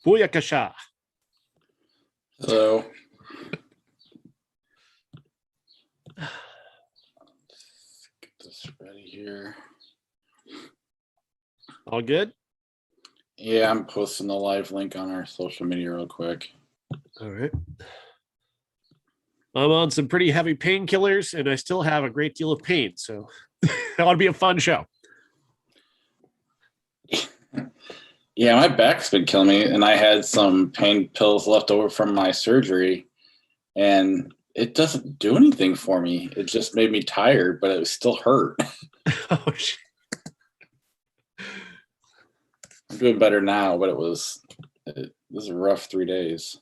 Booyakasha. So, get this ready here. All good? Yeah, I'm posting the live link on our social media real quick. All right. I'm on some pretty heavy painkillers, and I still have a great deal of pain, so that ought to be a fun show. Yeah, my back's been killing me, and I had some pain pills left over from my surgery, and it doesn't do anything for me. It just made me tired, but it still hurt. Oh, shit. I'm doing better now, but it was a rough 3 days.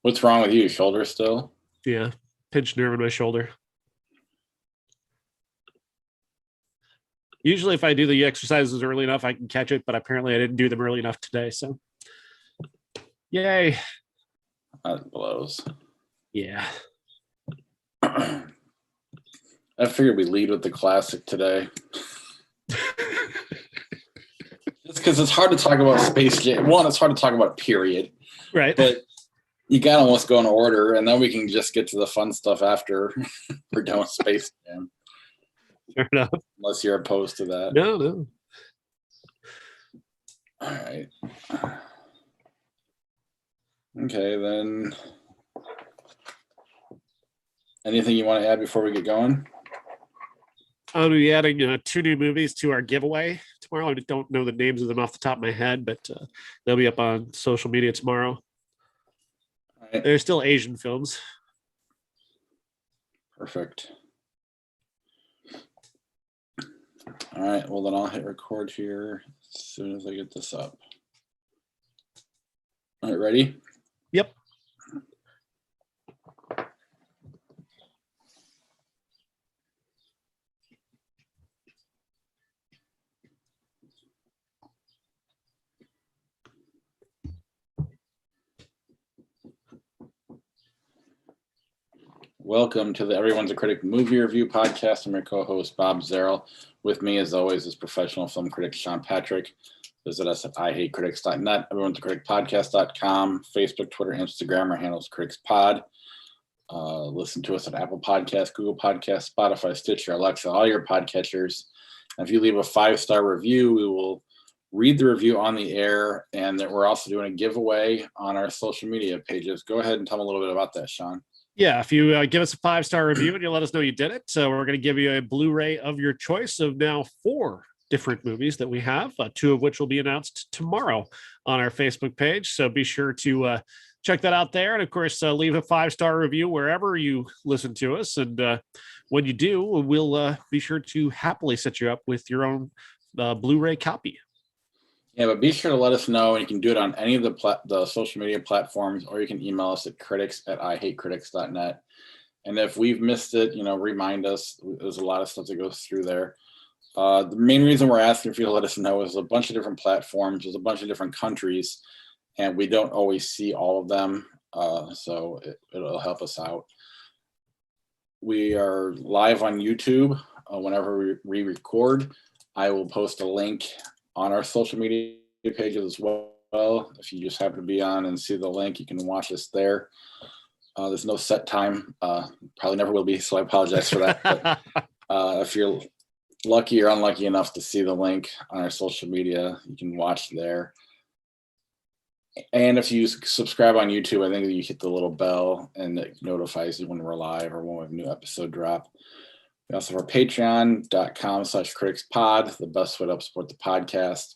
What's wrong with you? Shoulder still? Yeah, pinched nerve in my shoulder. Usually if I do the exercises early enough, I can catch it, but apparently I didn't do them early enough today, so yay. That blows. Yeah. I figured we'd lead with the classic today. Just because it's hard to talk about Space Jam. One, it's hard to talk about, period. Right. But you got to almost go in order, and then we can just get to the fun stuff after we're done with Space Jam. Fair enough. Unless you're opposed to that. No. All right. Okay, then. Anything you want to add before we get going? I'll be adding 2 new movies to our giveaway tomorrow. I don't know the names of them off the top of my head, but they'll be up on social media tomorrow. All right. They're still Asian films. Perfect. All right, well, then I'll hit record here as soon as I get this up. All right, ready? Yep. Welcome to the Everyone's a Critic movie review podcast. I'm your co-host, Bob Zarrell. With me, as always, is professional film critic Sean Patrick. Visit us at IHateCritics.net, Everyone's a Critic Podcast.com, Facebook, Twitter, Instagram. Our handle is CriticsPod. Listen to us at Apple Podcasts, Google Podcasts, Spotify, Stitcher, Alexa, all your podcatchers. And if you leave a 5-star review, we will read the review on the air, and that we're also doing a giveaway on our social media pages. Go ahead and tell them a little bit about that, Sean. Yeah, if you give us a 5-star review and you let us know you did it, so we're going to give you a Blu-ray of your choice of now 4 different movies that we have, 2 of which will be announced tomorrow on our Facebook page. So be sure to check that out there. And of course, leave a 5-star review wherever you listen to us. And when you do, we'll be sure to happily set you up with your own Blu-ray copy. Yeah, but be sure to let us know, and you can do it on any of the social media platforms, or you can email us at critics@IHateCritics.net. And if we've missed it, remind us. There's a lot of stuff that goes through there. The main reason we're asking for you to let us know is a bunch of different platforms. There's a bunch of different countries, and we don't always see all of them, so it'll help us out. We are live on YouTube whenever we record. I will post a link on our social media pages as well. If you just happen to be on and see the link, you can watch us there. There's no set time. Probably never will be, so I apologize for that. But, if you're lucky or unlucky enough to see the link on our social media, you can watch there. And if you subscribe on YouTube, I think you hit the little bell and it notifies you when we're live or when we have a new episode drop. We also have our patreon.com/criticspod, the best way to help support the podcast.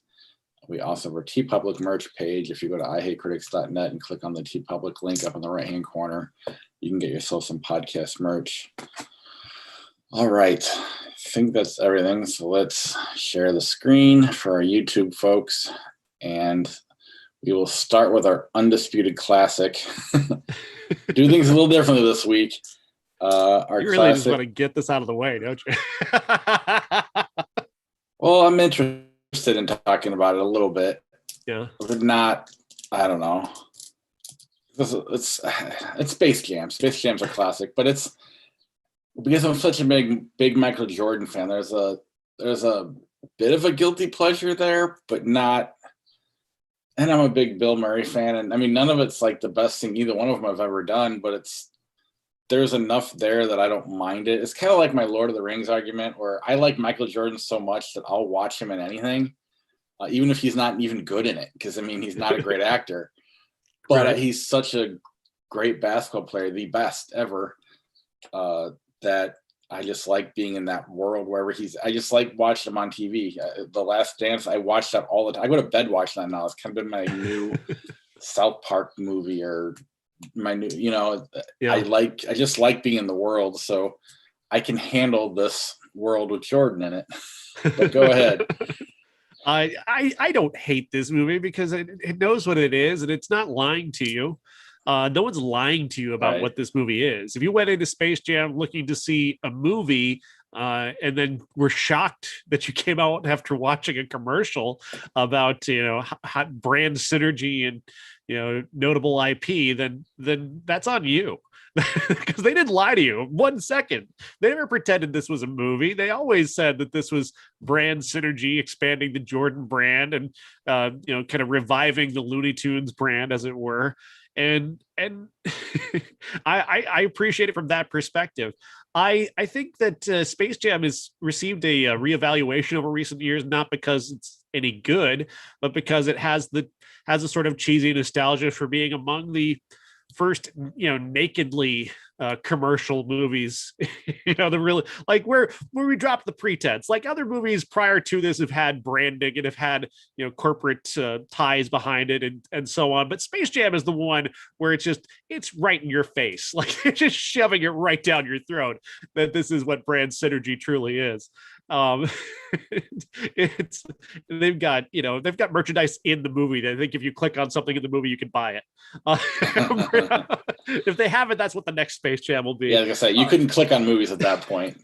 We also have our TeePublic merch page. If you go to IHateCritics.net and click on the TeePublic link up in the right-hand corner, you can get yourself some podcast merch. All right. I think that's everything. So let's share the screen for our YouTube folks. And we will start with our undisputed classic. Do things a little differently this week. Our you really classic, just want to get this out of the way, don't you? Well, I'm interested in talking about it a little bit. Yeah. But not, I don't know. It's Space Jam. Space Jam's a classic, but it's because I'm such a big Michael Jordan fan. There's a bit of a guilty pleasure there, but not And I'm a big Bill Murray fan, and I mean, none of it's like the best thing either one of them I've ever done, but there's enough there that I don't mind it. It's kind of like my Lord of the Rings argument, where I like Michael Jordan so much that I'll watch him in anything, even if he's not even good in it, because I mean, he's not a great actor, but Right. he's such a great basketball player, the best ever, that I just like being in that world wherever I just like watching him on TV. The Last Dance, I watch that all the time. I go to bed watching that now. It's kind of been my new South Park movie, or my new, Yeah. I just like being in the world, so I can handle this world with Jordan in it. But go ahead. I don't hate this movie because it knows what it is and it's not lying to you. No one's lying to you about Right. what this movie is. If you went into Space Jam looking to see a movie and then were shocked that you came out after watching a commercial about hot brand synergy and notable IP, then that's on you. Because they didn't lie to you 1 second. They never pretended this was a movie. They always said that this was brand synergy, expanding the Jordan brand and kind of reviving the Looney Tunes brand, as it were. And I appreciate it from that perspective. I think that Space Jam has received a reevaluation over recent years, not because it's any good, but because it has a sort of cheesy nostalgia for being among the first nakedly commercial movies. The really, like, where we dropped the pretense. Like, other movies prior to this have had branding and have had corporate ties behind it and so on, but Space Jam is the one where it's right in your face. Like, it's just shoving it right down your throat that this is what brand synergy truly is. um it's they've got merchandise in the movie. I think if you click on something in the movie you can buy it. If they have it, that's what the next Space Jam will be. Yeah, like I said, you couldn't click on movies at that point.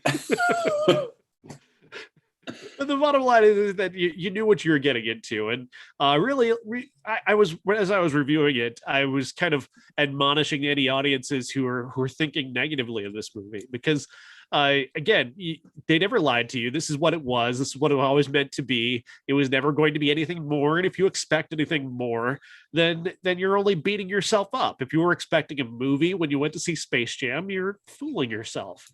But the bottom line is that you knew what you were getting into, and I was, as I was reviewing it, I was kind of admonishing any audiences who are thinking negatively of this movie, because again, they never lied to you. This is what it was. This is what it always meant to be. It was never going to be anything more. And if you expect anything more, then you're only beating yourself up. If you were expecting a movie when you went to see Space Jam, you're fooling yourself.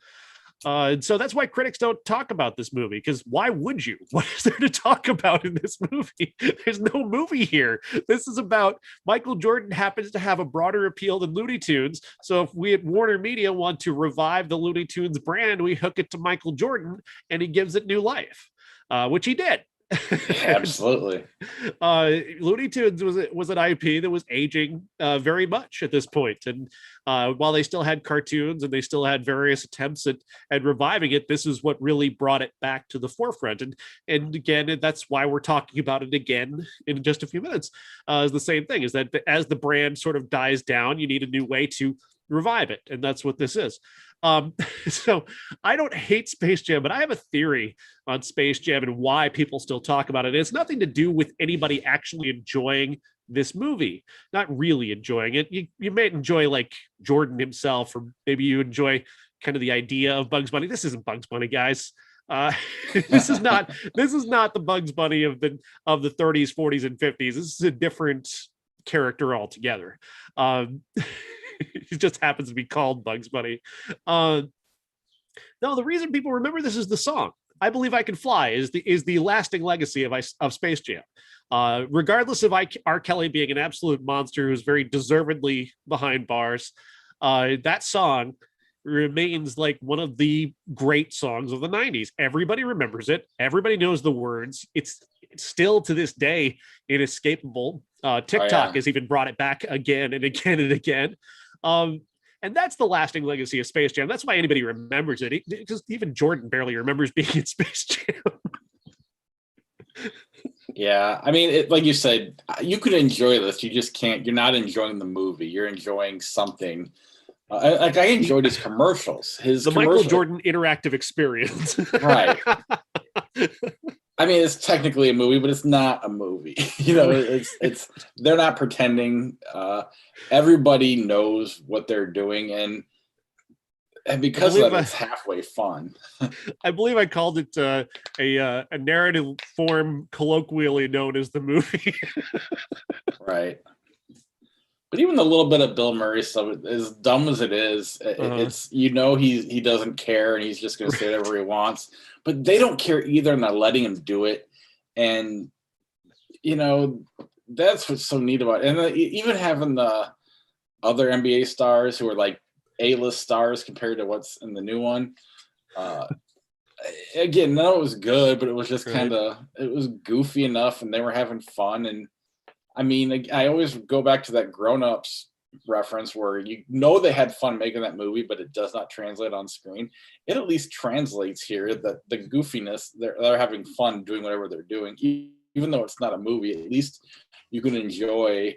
And so that's why critics don't talk about this movie, because why would you? What is there to talk about in this movie? There's no movie here. This is about Michael Jordan happens to have a broader appeal than Looney Tunes. So if we at Warner Media want to revive the Looney Tunes brand, we hook it to Michael Jordan and he gives it new life, which he did. Absolutely. Looney Tunes was an IP that was aging very much at this point, and while they still had cartoons and they still had various attempts at reviving it, this is what really brought it back to the forefront. And again, that's why we're talking about it again in just a few minutes. Is the same thing, is that as the brand sort of dies down, you need a new way to revive it, and that's what this is. So I don't hate Space Jam, but I have a theory on Space Jam and why people still talk about it. It's nothing to do with anybody actually enjoying this movie, not really enjoying it. You may enjoy like Jordan himself, or maybe you enjoy kind of the idea of Bugs Bunny. This isn't Bugs Bunny, guys. This is not the Bugs Bunny of the 30s, 40s, and 50s. This is a different character altogether. He just happens to be called Bugs Bunny. No, the reason people remember this is the song "I Believe I Can Fly" is the lasting legacy of Space Jam. Regardless of R. Kelly being an absolute monster who's very deservedly behind bars, that song remains like one of the great songs of the 90s. Everybody remembers it. Everybody knows the words. It's still to this day inescapable. TikTok has even brought it back again and again and again. And that's the lasting legacy of Space Jam. That's why anybody remembers it. Because even Jordan barely remembers being in Space Jam. Yeah, I mean, like you said, you could enjoy this. You just can't. You're not enjoying the movie. You're enjoying something. I enjoyed his commercials. Michael Jordan interactive experience. Right. I mean, it's technically a movie, but it's not a movie. It's they're not pretending. Everybody knows what they're doing, and And because of that, it's halfway fun. I believe I called it a narrative form colloquially known as the movie. Right. But even the little bit of Bill Murray stuff, as dumb as it is, it's he doesn't care and he's just going to say whatever he wants. But they don't care either, and they're letting him do it. And that's what's so neat about it. And even having the other NBA stars who are like A-list stars compared to what's in the new one. Again, none of it was good, but it was just it was goofy enough, and they were having fun. And I mean, I always go back to that Grown Ups reference where they had fun making that movie, but it does not translate on screen. It at least translates here that the goofiness, they're having fun doing whatever they're doing. Even though it's not a movie, at least you can enjoy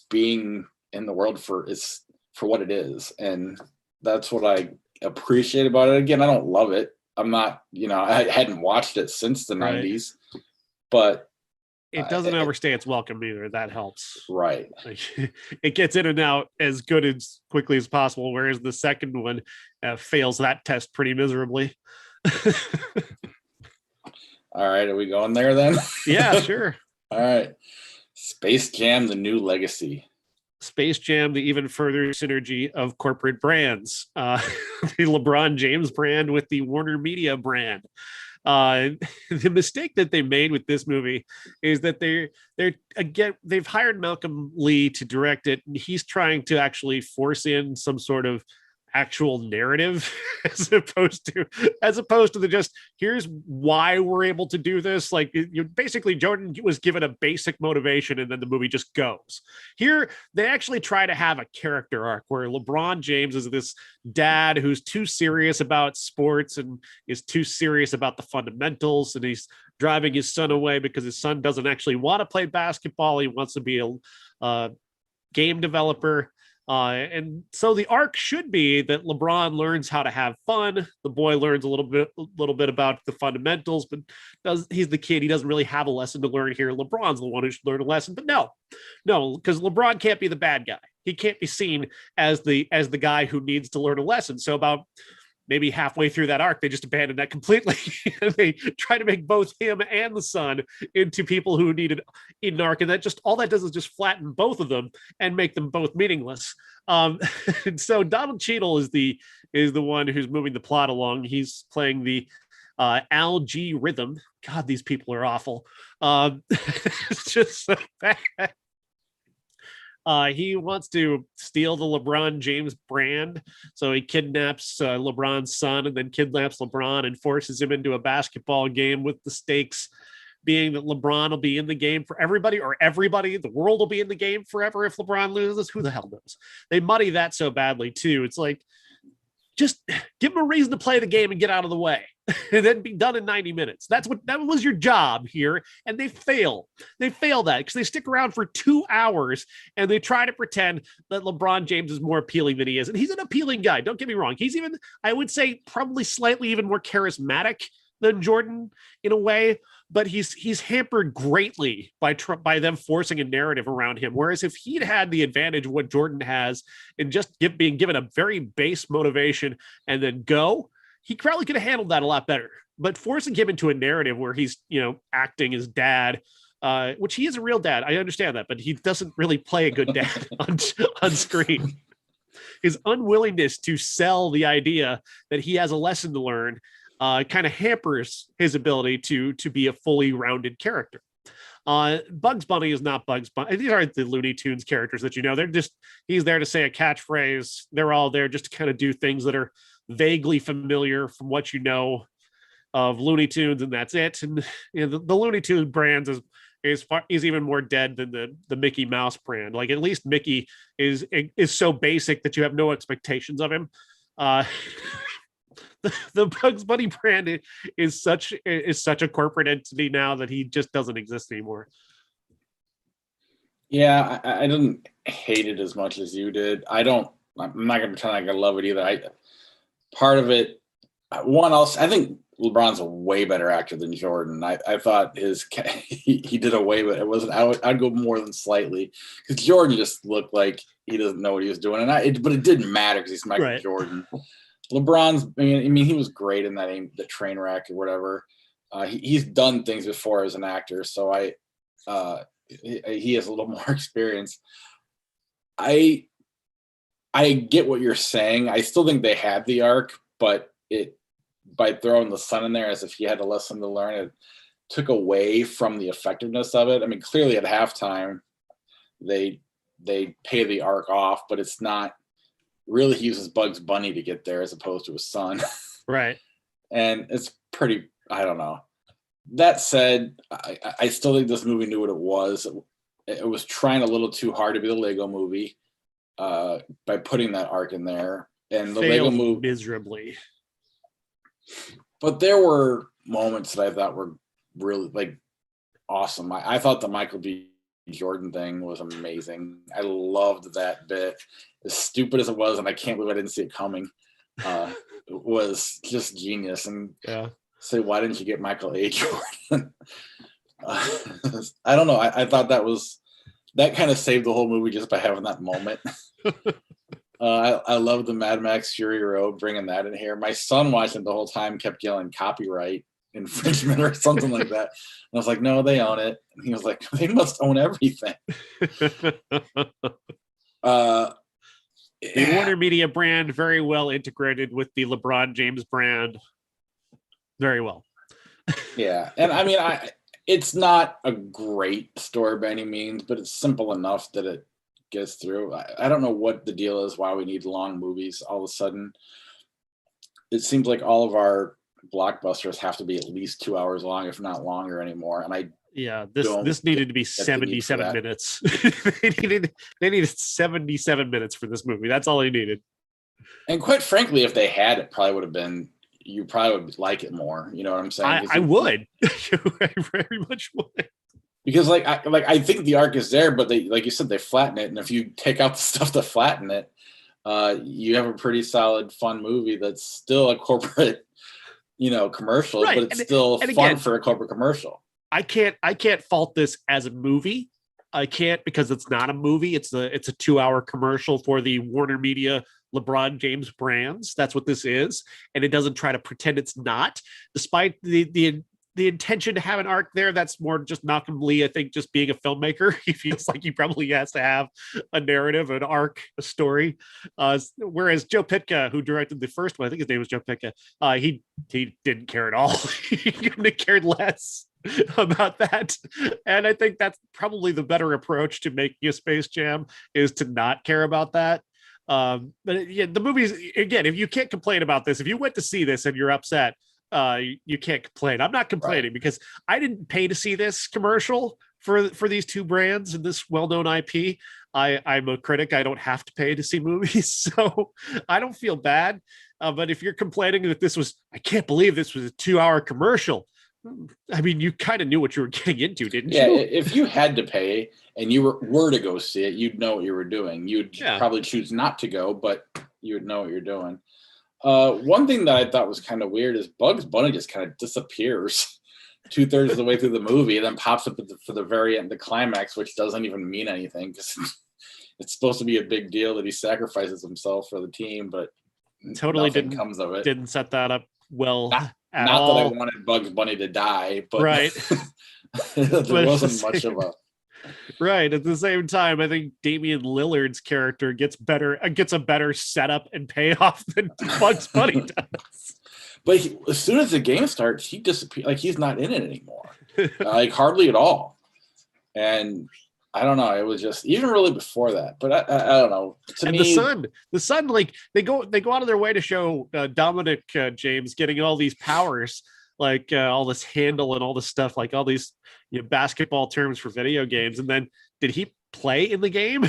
being in the world for what it is. And that's what I appreciate about it. Again, I don't love it. I'm not, I hadn't watched it since the 90s, but it doesn't overstay its welcome either. That helps. Right. It gets in and out as good as quickly as possible, whereas the second one fails that test pretty miserably. All right. Are we going there then? Yeah, sure. All right. Space Jam: The New Legacy. Space Jam, the even further synergy of corporate brands. The LeBron James brand with the Warner Media brand. The mistake that they made with this movie is that they've hired Malcolm Lee to direct it, and he's trying to actually force in some sort of actual narrative as opposed to the just here's why we're able to do this. Like basically Jordan was given a basic motivation and then the movie just goes. Here they actually try to have a character arc where LeBron James is this dad who's too serious about sports and is too serious about the fundamentals, and he's driving his son away because his son doesn't actually want to play basketball. He wants to be a game developer. And so the arc should be that LeBron learns how to have fun. The boy learns a little bit about the fundamentals, but he's the kid. He doesn't really have a lesson to learn here. LeBron's the one who should learn a lesson, but no, because LeBron can't be the bad guy. He can't be seen as the guy who needs to learn a lesson. So about maybe halfway through that arc, they just abandoned that completely. They try to make both him and the son into people who needed an arc, and that just all that does is just flatten both of them and make them both meaningless. And so Donald Cheadle is the one who's moving the plot along. He's playing the Al G Rhythm. God, these people are awful. It's just so bad. He wants to steal the LeBron James brand. So he kidnaps LeBron's son and then kidnaps LeBron and forces him into a basketball game with the stakes being that LeBron will be in the game for everybody, or the world will be in the game forever if LeBron loses. Who the hell knows? They muddy that so badly too. It's like, just give them a reason to play the game and get out of the way and then be done in 90 minutes. That was your job here. And they fail that because they stick around for 2 hours and they try to pretend that LeBron James is more appealing than he is. And he's an appealing guy. Don't get me wrong. He's even, I would say, probably slightly even more charismatic than Jordan in a way, but he's hampered greatly by them forcing a narrative around him. Whereas if he'd had the advantage of what Jordan has and just being given a very base motivation and then go, he probably could have handled that a lot better. But forcing him into a narrative where he's, acting as dad, which he is a real dad. I understand that, but he doesn't really play a good dad on screen. His unwillingness to sell the idea that he has a lesson to learn kind of hampers his ability to be a fully rounded character. Bugs Bunny is not Bugs Bunny. These aren't the Looney Tunes characters that he's there to say a catchphrase. They're all there just to kind of do things that are vaguely familiar from what you know of Looney Tunes, and that's it. And the Looney Tunes brands is even more dead than the Mickey Mouse brand. Like, at least Mickey is so basic that you have no expectations of him. The Bugs Bunny brand is such a corporate entity now that he just doesn't exist anymore. Yeah, I didn't hate it as much as you did. I'm not gonna pretend like I love it either. Part of it, I think LeBron's a way better actor than Jordan. I thought he did a way, but it wasn't. I'd go more than slightly, because Jordan just looked like he doesn't know what he was doing, but it didn't matter because he's Michael Jordan. LeBron's. I mean, he was great in the train wreck or whatever. He's done things before as an actor, so he has a little more experience. I get what you're saying. I still think they had the arc, but by throwing the son in there as if he had a lesson to learn, it took away from the effectiveness of it. I mean, clearly at halftime, they pay the arc off, but it's not really. He uses Bugs Bunny to get there as opposed to his son. Right. And it's pretty, I don't know. That said, I still think this movie knew what it was. It was trying a little too hard to be the Lego movie by putting that arc in there. And the Lego movie miserably. But there were moments that I thought were really like awesome. I thought the Michael B. Jordan thing was amazing. I loved that bit. As stupid as it was, and I can't believe I didn't see it coming. It was just genius. And say, why didn't you get Michael A. Jordan? I don't know. I thought that kind of saved the whole movie just by having that moment. I love the Mad Max Fury Road, bringing that in here. My son watching the whole time kept yelling copyright infringement or something like that. And I was like, no, they own it. And he was like, they must own everything. The Warner Media brand very well integrated with the LeBron James brand. Very well. Yeah. And I mean, it's not a great story by any means, but it's simple enough that it gets through. I don't know what the deal is, why we need long movies all of a sudden. It seems like all of our blockbusters have to be at least 2 hours long, if not longer anymore. And this needed to be 77 minutes. they needed 77 minutes for this movie. That's all they needed. And quite frankly, if they had, it probably would have been, you probably would like it more. You know what I'm saying? I would. I very much would. Because I think the arc is there, but they, like you said, they flatten it. And if you take out the stuff to flatten it, you have a pretty solid, fun movie that's still a corporate, commercial, right. But it's still fun again, for a corporate commercial. I can't fault this as a movie. I can't, because it's not a movie. It's a 2-hour commercial for the Warner Media LeBron James brands. That's what this is. And it doesn't try to pretend it's not, despite the intention to have an arc there. That's more just Malcolm Lee, I think, just being a filmmaker. He feels like he probably has to have a narrative, an arc, a story. Whereas Joe Pytka, who directed the first one, I think his name was Joe Pytka, he didn't care at all. He couldn't have cared less about that. And I think that's probably the better approach to making a Space Jam, is to not care about that. But the movies, again, if you can't complain about this, if you went to see this and you're upset, you can't complain. I'm not complaining, right, because I didn't pay to see this commercial for these two brands and this well-known IP. I'm a critic. I don't have to pay to see movies, so I don't feel bad. But if you're complaining that I can't believe this was a 2-hour commercial. I mean, you kind of knew what you were getting into, didn't you? Yeah, if you had to pay and you were to go see it, you'd know what you were doing. You'd probably choose not to go, but you would know what you're doing. One thing that I thought was kind of weird is Bugs Bunny just kind of disappears 2/3 of the way through the movie and then pops up for the very end, the climax, which doesn't even mean anything because it's supposed to be a big deal that he sacrifices himself for the team, but totally nothing comes of it. Didn't set that up well. Not that I wanted Bugs Bunny to die, but right. there wasn't much of a. Right. At the same time, I think Damian Lillard's character gets a better setup and payoff than Bugs Bunny does. But as soon as the game starts, he disappears. Like, he's not in it anymore. Like, hardly at all. And I don't know. It was just even really before that. But I don't know. To me, the son, like they go out of their way to show Dominic James getting all these powers, like all this handle and all this stuff, like all these basketball terms for video games. And then did he play in the game?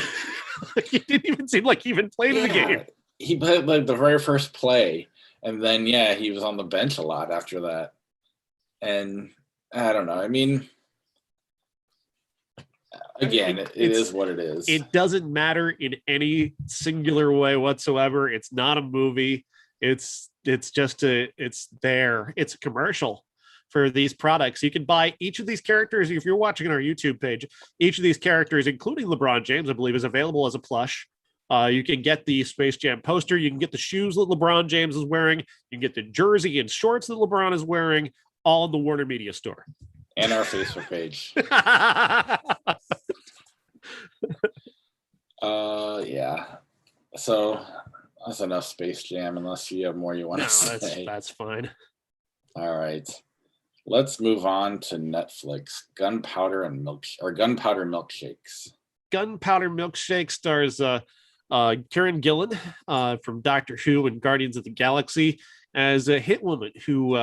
It didn't even seem like he even played in the game. He played like the very first play, and then he was on the bench a lot after that. And I don't know. I mean, again, it is what it is. It doesn't matter in any singular way whatsoever. It's not a movie. It's there. It's a commercial for these products. You can buy each of these characters. If you're watching on our YouTube page, each of these characters, including LeBron James, I believe, is available as a plush You can get the Space Jam poster. You can get the shoes that LeBron James is wearing. You can get the jersey and shorts that LeBron is wearing, all in the Warner Media Store. And our Facebook page. Yeah. So that's enough Space Jam, unless you have more you want to say. That's fine. All right. Let's move on to Netflix. Gunpowder Milkshakes. Gunpowder Milkshake stars Karen Gillan from Doctor Who and Guardians of the Galaxy as a hit woman who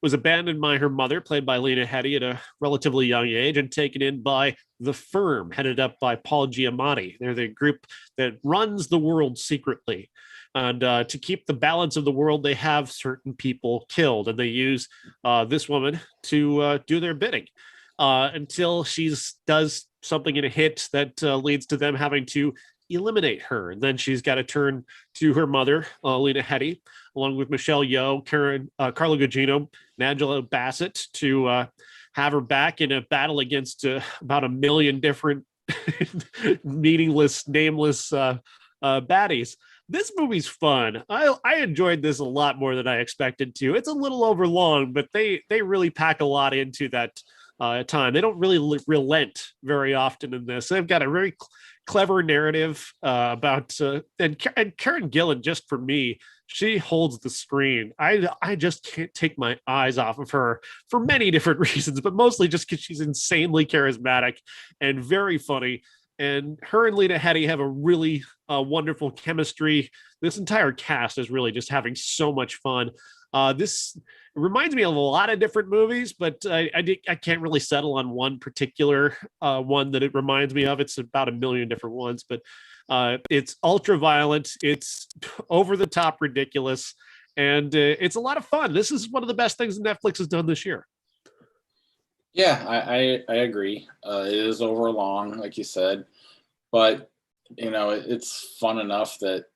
was abandoned by her mother, played by Lena Headey, at a relatively young age, and taken in by The Firm, headed up by Paul Giamatti. They're the group that runs the world secretly. And to keep the balance of the world, they have certain people killed, and they use this woman to do their bidding until she does something in a hit that leads to them having to eliminate her. And then she's got to turn to her mother, Lena Headey, along with Michelle Yeoh, Carla Gugino, and Angela Bassett, to have her back in a battle against about a million different meaningless, nameless baddies. This movie's fun. I enjoyed this a lot more than I expected to. It's a little overlong, but they really pack a lot into that time. They don't really relent very often in this. They've got a very clever narrative about and Karen Gillan, just for me, she holds the screen. I just can't take my eyes off of her for many different reasons, but mostly just because she's insanely charismatic and very funny. And her and Lena Headey have a really wonderful chemistry. This entire cast is really just having so much fun. This reminds me of a lot of different movies, but I can't really settle on one particular one that it reminds me of. It's about a million different ones, but it's ultra violent. It's over the top ridiculous, and it's a lot of fun. This is one of the best things that Netflix has done this year. Yeah, I agree. It is over long, like you said, but it's fun enough that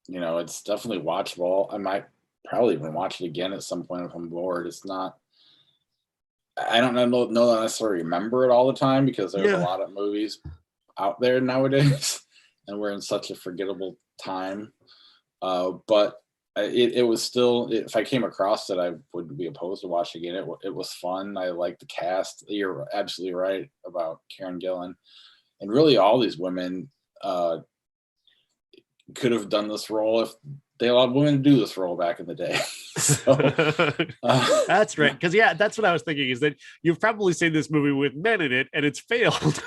it's definitely watchable. I might probably even watch it again at some point if I'm bored. It's not. I don't know that I necessarily remember it all the time because there's a lot of movies out there nowadays, and we're in such a forgettable time. But it was still, if I came across it, I wouldn't be opposed to watching it. It was fun. I like the cast. You're absolutely right about Karen Gillan, and really all these women could have done this role if they allowed women to do this role back in the day. So, that's right. Because that's what I was thinking, is that you've probably seen this movie with men in it and it's failed.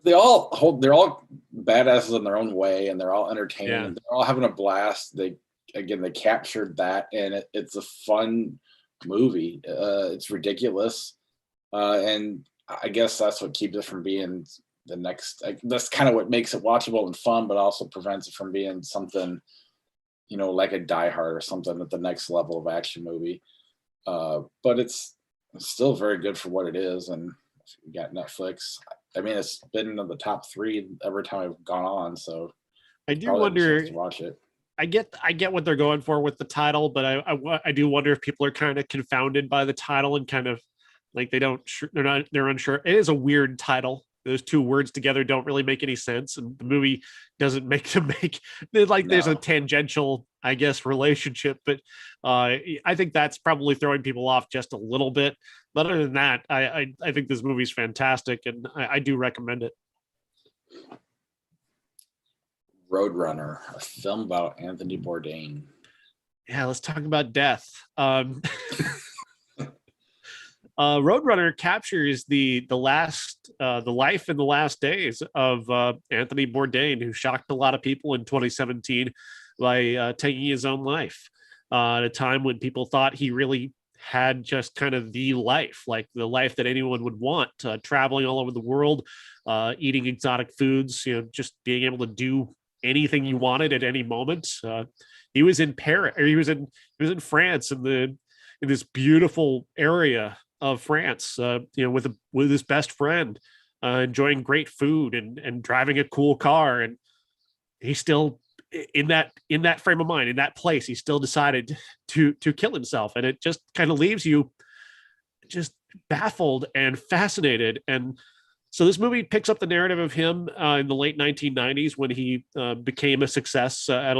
they're all badasses in their own way, and they're all entertaining. Yeah. They're all having a blast. They captured that, and it's a fun movie. It's ridiculous, and I guess that's what keeps it from being the next. That's kind of what makes it watchable and fun, but also prevents it from being something, like a Die Hard or something at the next level of action movie. But it's still very good for what it is, and you got Netflix. I mean, it's been in the top 3 every time I've gone on, so I do wonder to watch it. I get what they're going for with the title, but I do wonder if people are kind of confounded by the title and kind of like they're unsure. It is a weird title. Those 2 words together don't really make any sense, and the movie doesn't make them there's a tangential, I guess, relationship. But I think that's probably throwing people off just a little bit. But other than that, I think this movie's fantastic, and I do recommend it. Roadrunner, a film about Anthony Bourdain. Yeah, let's talk about death. Roadrunner captures the life and the last days of Anthony Bourdain, who shocked a lot of people in 2017 by taking his own life at a time when people thought he really had just kind of the life, like the life that anyone would want, traveling all over the world, eating exotic foods, just being able to do anything you wanted at any moment. He was in Paris, or he was in France, in this beautiful area of France, with his best friend, enjoying great food and driving a cool car. And he still, in that frame of mind, in that place, he still decided to kill himself. And it just kind of leaves you just baffled and fascinated. And So this movie picks up the narrative of him in the late 1990s when he became a success at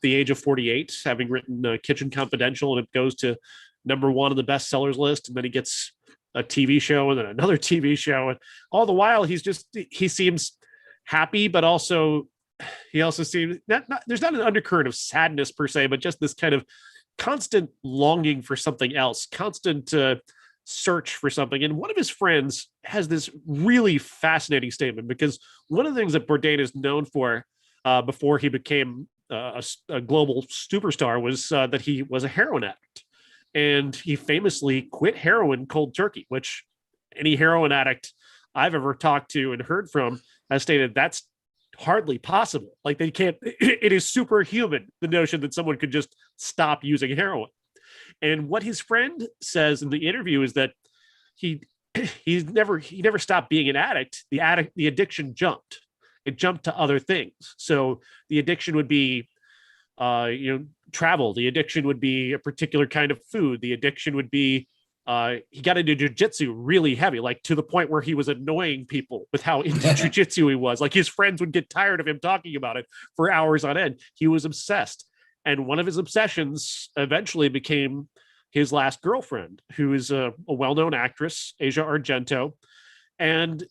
the age of 48, having written Kitchen Confidential, and it goes to #1 on the bestsellers list. And then he gets a TV show and then another TV show. And all the while, he seems happy, but also he also seems there's not an undercurrent of sadness per se, but just this kind of constant longing for something else, constant search for something. And one of his friends has this really fascinating statement, because one of the things that Bourdain is known for before he became a global superstar was that he was a heroin addict. And he famously quit heroin cold turkey, which any heroin addict I've ever talked to and heard from has stated that's hardly possible. Like, they can't, it is superhuman, the notion that someone could just stop using heroin. And what his friend says in the interview is that he never stopped being an addict. The addiction jumped. It jumped to other things. So the addiction would be travel. The addiction would be a particular kind of food. The addiction would be he got into jujitsu really heavy, like to the point where he was annoying people with how into jujitsu he was. Like, his friends would get tired of him talking about it for hours on end. He was obsessed. And one of his obsessions eventually became his last girlfriend, who is a well-known actress, Asia Argento. And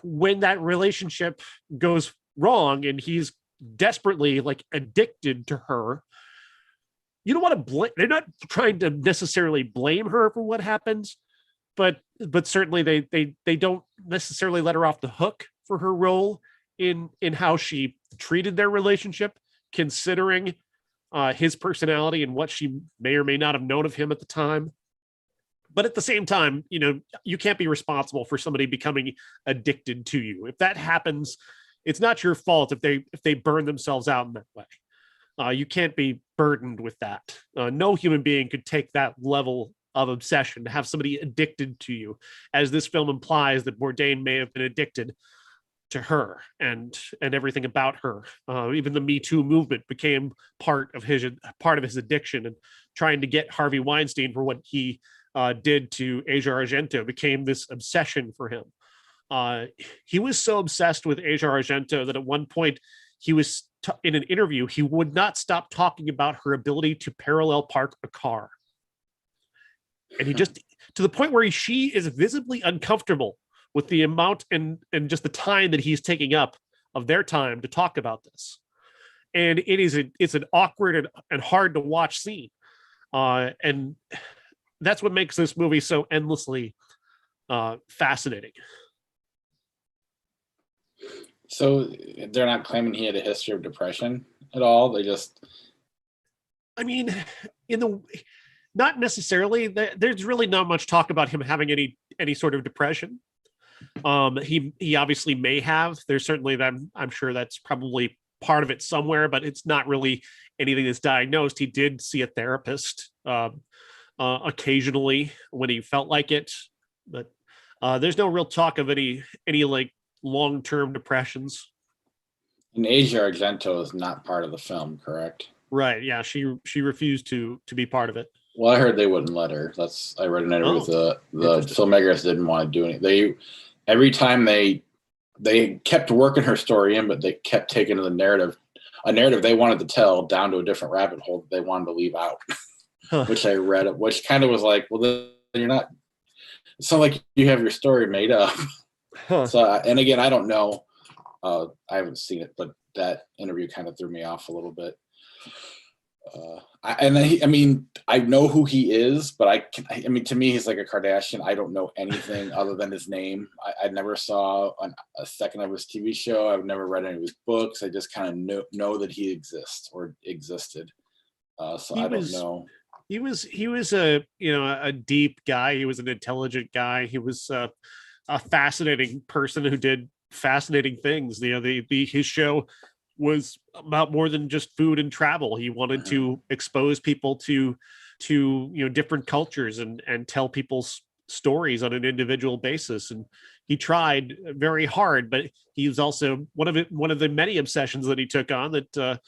when that relationship goes wrong and he's desperately like addicted to her, you don't want to blame. They're not trying to necessarily blame her for what happens, but certainly they don't necessarily let her off the hook for her role in how she treated their relationship, considering his personality and what she may or may not have known of him at the time. But at the same time, you can't be responsible for somebody becoming addicted to you. If that happens, it's not your fault if they burn themselves out in that way. You can't be burdened with that. No human being could take that level of obsession to have somebody addicted to you, as this film implies that Bourdain may have been addicted to her and everything about her. Even the Me Too movement became part of his addiction, and trying to get Harvey Weinstein for what he did to Asia Argento became this obsession for him. He was so obsessed with Asia Argento that at one point he was in an interview, he would not stop talking about her ability to parallel park a car. And he just, to the point where she is visibly uncomfortable with the amount and just the time that he's taking up of their time to talk about this. And it's an awkward and hard to watch scene. And that's what makes this movie so endlessly fascinating. So they're not claiming he had a history of depression at all. They just, I mean, not necessarily. There's really not much talk about him having any sort of depression. He obviously may have. There's certainly them. I'm sure that's probably part of it somewhere, but it's not really anything that's diagnosed. He did see a therapist occasionally when he felt like it, but there's no real talk of any like long-term depressions. And Asia Argento is not part of the film, correct? Right. Yeah. She refused to be part of it. Well, I heard they wouldn't let her. I read an interview with the filmmakers didn't want to do anything. Every time they kept working her story in, but they kept taking a narrative they wanted to tell down to a different rabbit hole that they wanted to leave out, which I read, which kind of was like, well, then you're not, it's not like you have your story made up. So, and again, I don't know, I haven't seen it, but that interview kind of threw me off a little bit. I know who he is, but to me, he's like a Kardashian. I don't know anything other than his name. I never saw a second of his TV show. I've never read any of his books. I just kind of know that he exists or existed. So I don't know. He was a deep guy. He was an intelligent guy. He was a fascinating person who did fascinating things. His show was about more than just food and travel. He wanted to expose people to different cultures and tell people's stories on an individual basis. And he tried very hard, but he was also one of the many obsessions that he took on that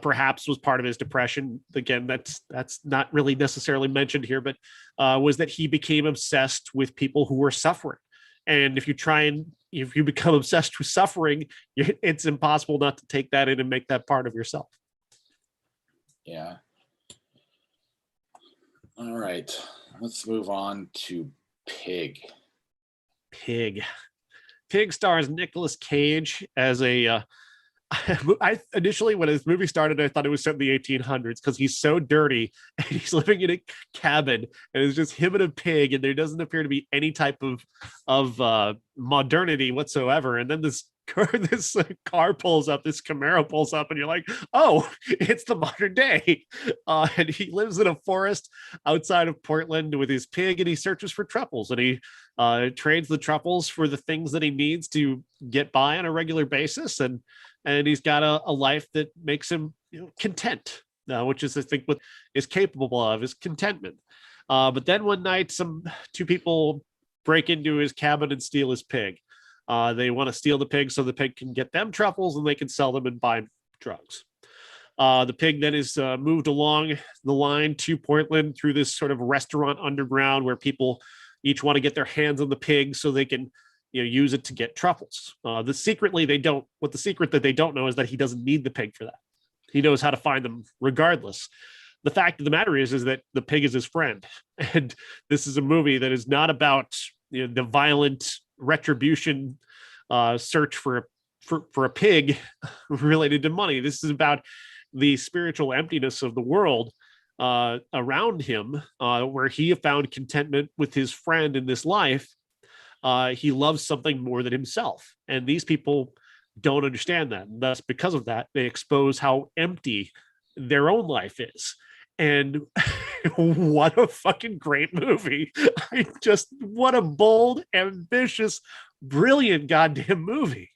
perhaps was part of his depression. Again, that's not really necessarily mentioned here, but was that he became obsessed with people who were suffering. And if you become obsessed with suffering, it's impossible not to take that in and make that part of yourself. Yeah. All right. Let's move on to Pig. Pig stars Nicolas Cage as a I initially, when this movie started, I thought it was set in the 1800s because he's so dirty and he's living in a cabin and it's just him and a pig, and there doesn't appear to be any type of modernity whatsoever. And then this car pulls up, this Camaro pulls up, and you're like, oh, it's the modern day. And he lives in a forest outside of Portland with his pig, and he searches for truffles, and he trades the truffles for the things that he needs to get by on a regular basis. And he's got a life that makes him content, which is, I think, what is capable of is contentment. But then one night, two people break into his cabin and steal his pig. They want to steal the pig so the pig can get them truffles and they can sell them and buy drugs. The pig then is moved along the line to Portland through this sort of restaurant underground where people each want to get their hands on the pig so they can use it to get truffles. The secret that they don't know is that he doesn't need the pig for that. He knows how to find them regardless. The fact of the matter is that the pig is his friend. And this is a movie that is not about the violent retribution search for a pig related to money. This is about the spiritual emptiness of the world around him, where he found contentment with his friend in this life. He loves something more than himself. And these people don't understand that. And thus, because of that, they expose how empty their own life is. And what a fucking great movie. What a bold, ambitious, brilliant goddamn movie.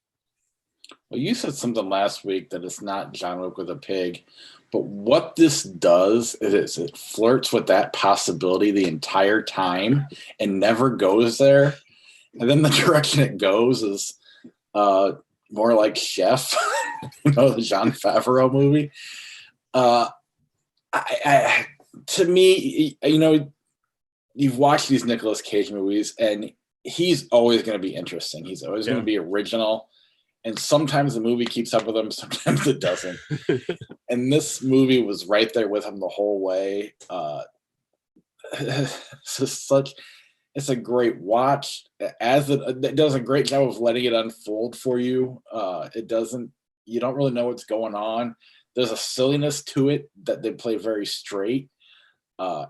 Well, you said something last week that it's not John Wick with a pig, but what this does is it flirts with that possibility the entire time and never goes there. And then the direction it goes is more like Chef, the Jon Favreau movie. To me, you've watched these Nicolas Cage movies, and he's always going to be interesting. He's always going to be original. And sometimes the movie keeps up with him, sometimes it doesn't. And this movie was right there with him the whole way. It's a great watch. It does a great job of letting it unfold for you. You don't really know what's going on. There's a silliness to it that they play very straight.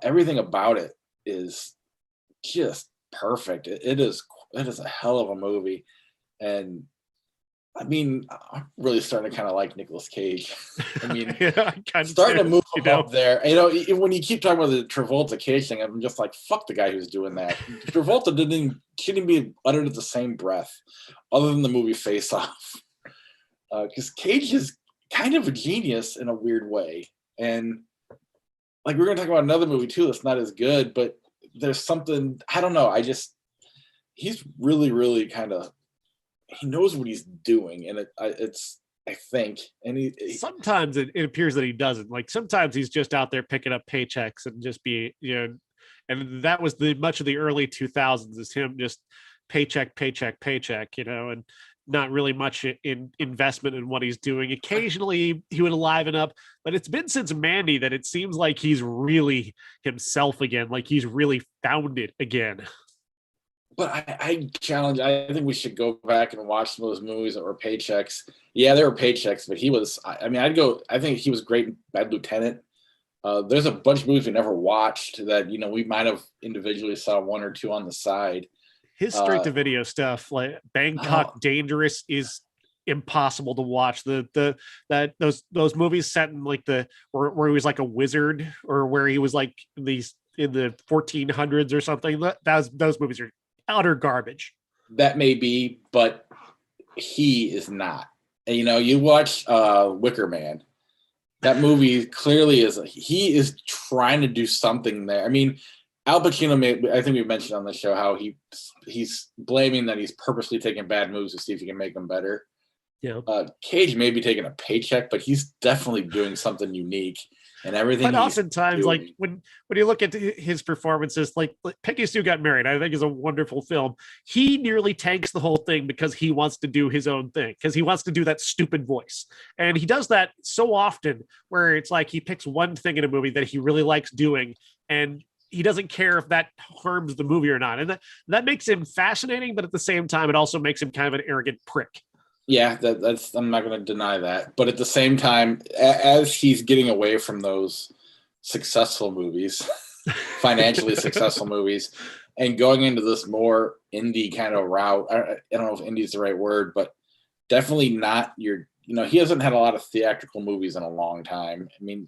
Everything about it is just perfect. It is a hell of a movie. And I mean, I'm really starting to kind of like Nicolas Cage. I mean, starting to move him up there. When you keep talking about the Travolta Cage thing, I'm just like, fuck the guy who's doing that. Travolta shouldn't be uttered at the same breath, other than the movie Face Off. Because Cage is kind of a genius in a weird way. And like, we're going to talk about another movie too that's not as good, but there's something, I don't know. He's really, really kind of, he knows what he's doing. And I think, and sometimes it appears that he doesn't. Like, sometimes he's just out there picking up paychecks and just and that was much of the early 2000s is him just paycheck, and not really much in investment in what he's doing. Occasionally he would liven up, but it's been since Mandy that it seems like he's really himself again. Like, he's really found it again. But I think we should go back and watch some of those movies that were paychecks. Yeah, there were paychecks, but I think he was great in Bad Lieutenant. There's a bunch of movies we never watched that, we might have individually saw one or two on the side. His straight to video stuff, like Bangkok Dangerous, is impossible to watch. Those movies set in like where he was like a wizard, or where he was like in the 1400s or something. Those movies are utter garbage. That may be, but he is not. And, you watch Wicker Man. That movie clearly he is trying to do something there. I mean, Al Pacino, I think we mentioned on the show how he's blaming that he's purposely taking bad moves to see if he can make them better. Yeah. Cage may be taking a paycheck, but he's definitely doing something unique. and everything. But oftentimes, like when you look at his performances, like Peggy Sue Got Married, I think is a wonderful film. He nearly tanks the whole thing because he wants to do his own thing, because he wants to do that stupid voice. And he does that so often where it's like he picks one thing in a movie that he really likes doing, and he doesn't care if that harms the movie or not. And that makes him fascinating, but at the same time, it also makes him kind of an arrogant prick. Yeah, that's I'm not going to deny that. But at the same time, as he's getting away from those successful movies, financially successful movies, and going into this more indie kind of route, I don't know if indie is the right word, but definitely not your, he hasn't had a lot of theatrical movies in a long time. I mean,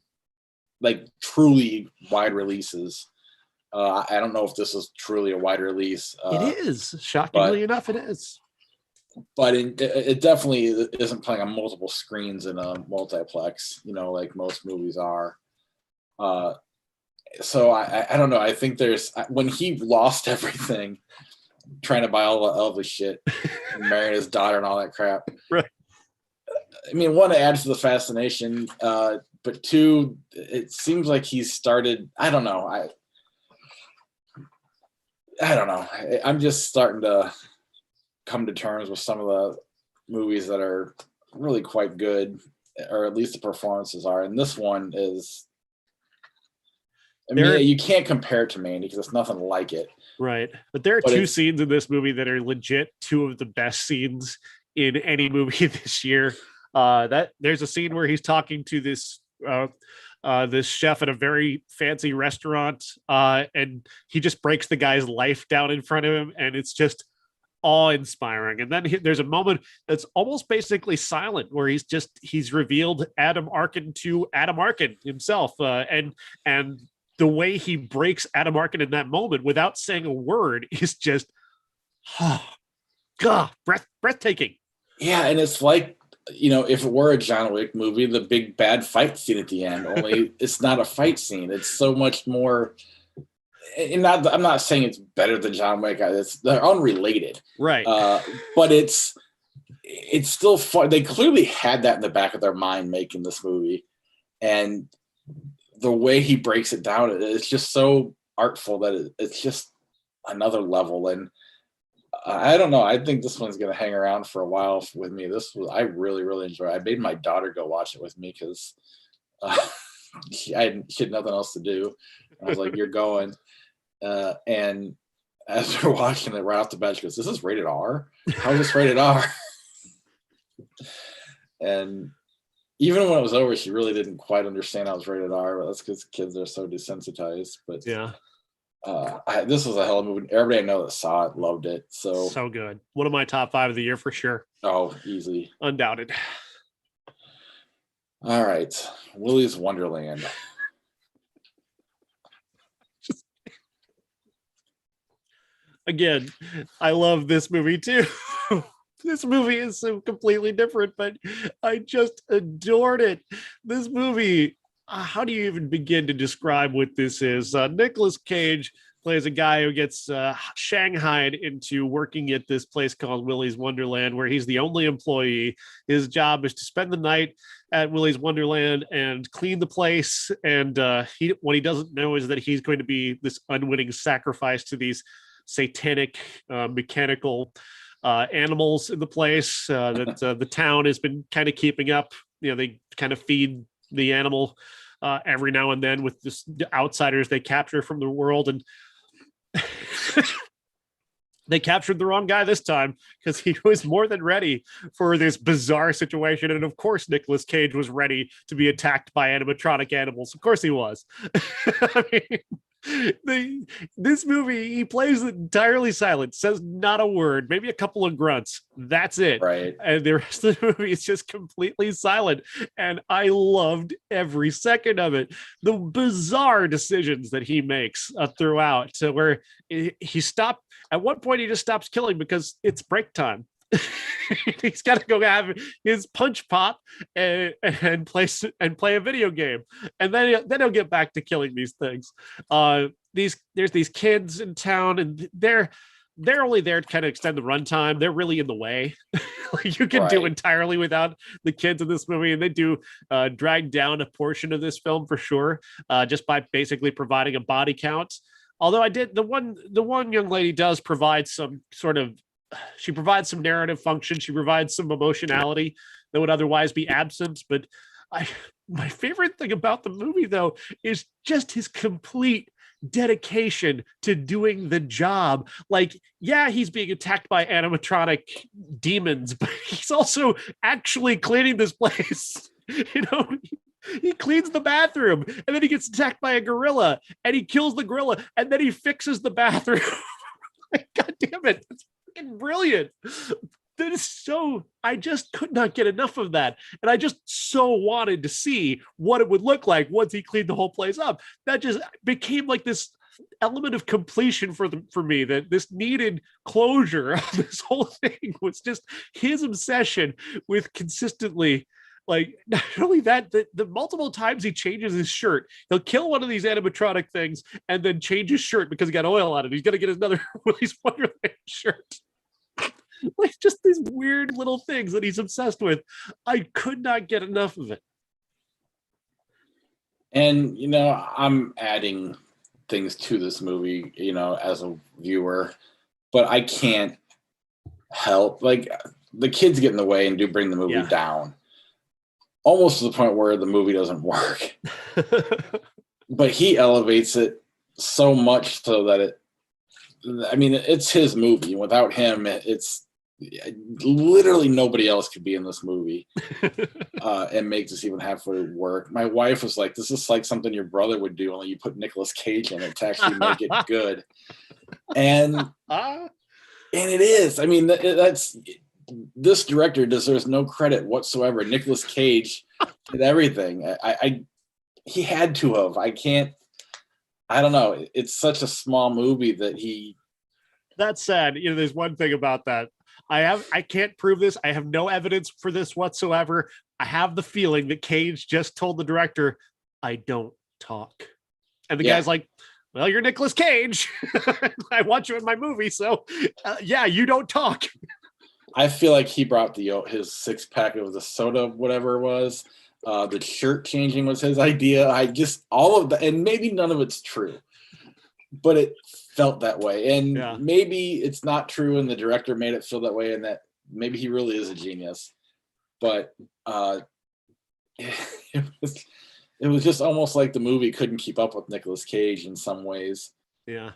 like truly wide releases. I don't know if this is truly a wide release. It is. Shockingly enough, it is. But it definitely isn't playing on multiple screens in a multiplex, like most movies are. So I don't know. I think when he lost everything, trying to buy all the shit, and marrying his daughter and all that crap. Right. I mean, one, it adds to the fascination, but two, it seems like he's started. I don't know. I don't know. I'm just starting to come to terms with some of the movies that are really quite good, or at least the performances are. And this one is, you can't compare it to Mandy because it's nothing like it. Right. But there are two scenes in this movie that are legit two of the best scenes in any movie this year. That there's a scene where he's talking to this chef at a very fancy restaurant, and he just breaks the guy's life down in front of him, and it's just awe-inspiring. And then there's a moment that's almost basically silent where he's revealed Adam Arkin to Adam Arkin himself, and the way he breaks Adam Arkin in that moment without saying a word is just breathtaking. Yeah, and it's like, if it were a John Wick movie, the big bad fight scene at the end, only it's not a fight scene. It's so much more. And I'm not saying it's better than John Wick. They're unrelated, right? But it's still fun. They clearly had that in the back of their mind making this movie, and the way he breaks it down, it's just so artful that it's just another level. And I don't know. I think this one's going to hang around for a while with me. I really, really enjoy it. I made my daughter go watch it with me because she had nothing else to do. I was like, "You're going." And as we're watching it right off the bat, she goes, "This is rated R? How is this rated R?" And even when it was over, she really didn't quite understand how it was rated R. But that's because kids are so desensitized. But yeah, this was a hell of a movie. Everybody I know that saw it loved it. So good. One of my top 5 of the year for sure. Oh, easy, undoubted. All right, Willy's Wonderland. Again, I love this movie too. This movie is so completely different, but I just adored it. This movie, how do you even begin to describe what this is? Nicolas Cage plays a guy who gets shanghaied into working at this place called Willy's Wonderland, where he's the only employee. His job is to spend the night at Willy's Wonderland and clean the place. And what he doesn't know is that he's going to be this unwitting sacrifice to these satanic mechanical animals in the place that the town has been kind of keeping up. They kind of feed the animal every now and then with the outsiders they capture from the world. And they captured the wrong guy this time because he was more than ready for this bizarre situation. And of course, Nicolas Cage was ready to be attacked by animatronic animals. Of course he was. I mean, this movie, he plays it entirely silent, says not a word, maybe a couple of grunts. That's it. Right. And the rest of the movie is just completely silent. And I loved every second of it. The bizarre decisions that he makes throughout, where he stopped. At one point, he just stops killing because it's break time. He's got to go have his punch pop and play a video game, and then he'll get back to killing these things. There's these kids in town, and they're they're only there to kind of extend the runtime. They're really in the way. Like you can do entirely without the kids in this movie, and they do drag down a portion of this film for sure, just by basically providing a body count. Although the one young lady does provide some sort of, she provides some narrative function, she provides some emotionality that would otherwise be absent. But my favorite thing about the movie though is just his complete dedication to doing the job. Like, yeah, he's being attacked by animatronic demons, but he's also actually cleaning this place. You know, he cleans the bathroom, and then he gets attacked by a gorilla, and he kills the gorilla, and then he fixes the bathroom. Like, God damn it, it's fucking brilliant. That is so, I just could not get enough of that. And I just so wanted to see what it would look like once he cleaned the whole place up. That just became like this element of completion for me, that this needed closure of this whole thing was just his obsession with consistently, like, not only that, the multiple times he changes his shirt. He'll kill one of these animatronic things and then change his shirt because he got oil on it. He's going to get another Willy's Wonderland shirt. Like, just these weird little things that he's obsessed with. I could not get enough of it. And, you know, I'm adding things to this movie, you know, as a viewer, but I can't help, like, the kids get in the way and do bring the movie down. Almost to the point where the movie doesn't work. But he elevates it so much so that it's his movie. Without him, it's literally nobody else could be in this movie and make this even halfway work. My wife was like, this is like something your brother would do, only you put Nicolas Cage in it to actually make it good. And it is. I mean, this director deserves no credit whatsoever. Nicolas Cage did everything. He had to have. I don't know. It's such a small movie that he. That's sad. You know, there's one thing about that. I can't prove this. I have no evidence for this whatsoever. I have the feeling that Cage just told the director, I don't talk. And the guy's like, well, you're Nicolas Cage. I want you in my movie. So yeah, you don't talk. I feel like he brought his 6-pack of the soda, whatever it was. The shirt changing was his idea. All of that, and maybe none of it's true, but it felt that way. And maybe it's not true, and the director made it feel that way, and that maybe he really is a genius. But it was just almost like the movie couldn't keep up with Nicolas Cage in some ways. Yeah.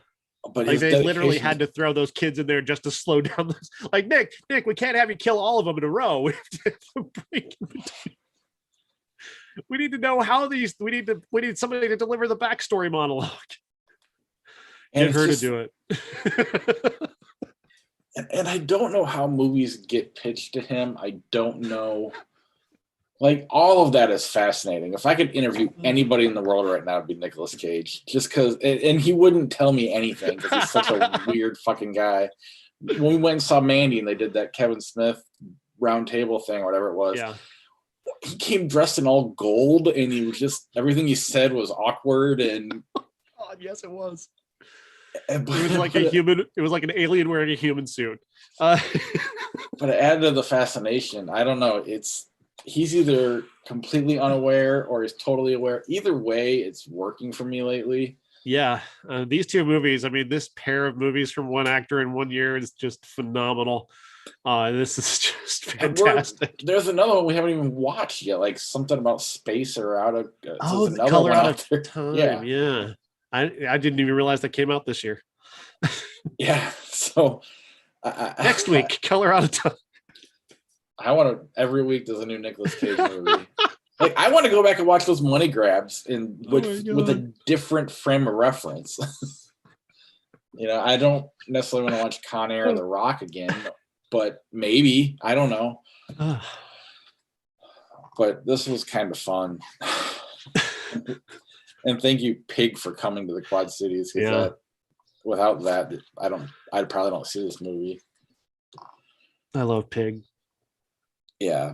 But like they literally had to throw those kids in there just to slow down this. Like, Nick, we can't have you kill all of them in a row. We have to break in between. We need to know how these. We need somebody to deliver the backstory monologue. Get her to do it. And I don't know how movies get pitched to him. I don't know. Like, all of that is fascinating. If I could interview anybody in the world right now, it'd be Nicolas Cage. Just because, and he wouldn't tell me anything because he's such a weird fucking guy. When we went and saw Mandy and they did that Kevin Smith round table thing or whatever it was, he came dressed in all gold, and he was just, everything he said was awkward. And God, yes, it was. It was like a human. It was like an alien wearing a human suit. But it added to the fascination. I don't know. He's either completely unaware or he's totally aware. Either way, it's working for me lately. Yeah, these two movies. I mean, this pair of movies from one actor in 1 year is just phenomenal. This is just fantastic. There's another one we haven't even watched yet, like something about space or out of. The Color Out of Time. Yeah. I didn't even realize that came out this year. Yeah. So next week, Color Out of Time. I want to. Every week there's a new Nicolas Cage movie. Like, I want to go back and watch those Money Grabs with a different frame of reference. You know, I don't necessarily want to watch Con Air and The Rock again, but maybe, I don't know. But this was kind of fun. And thank you, Pig, for coming to the Quad Cities. Without that, I probably don't see this movie. I love Pig. Yeah.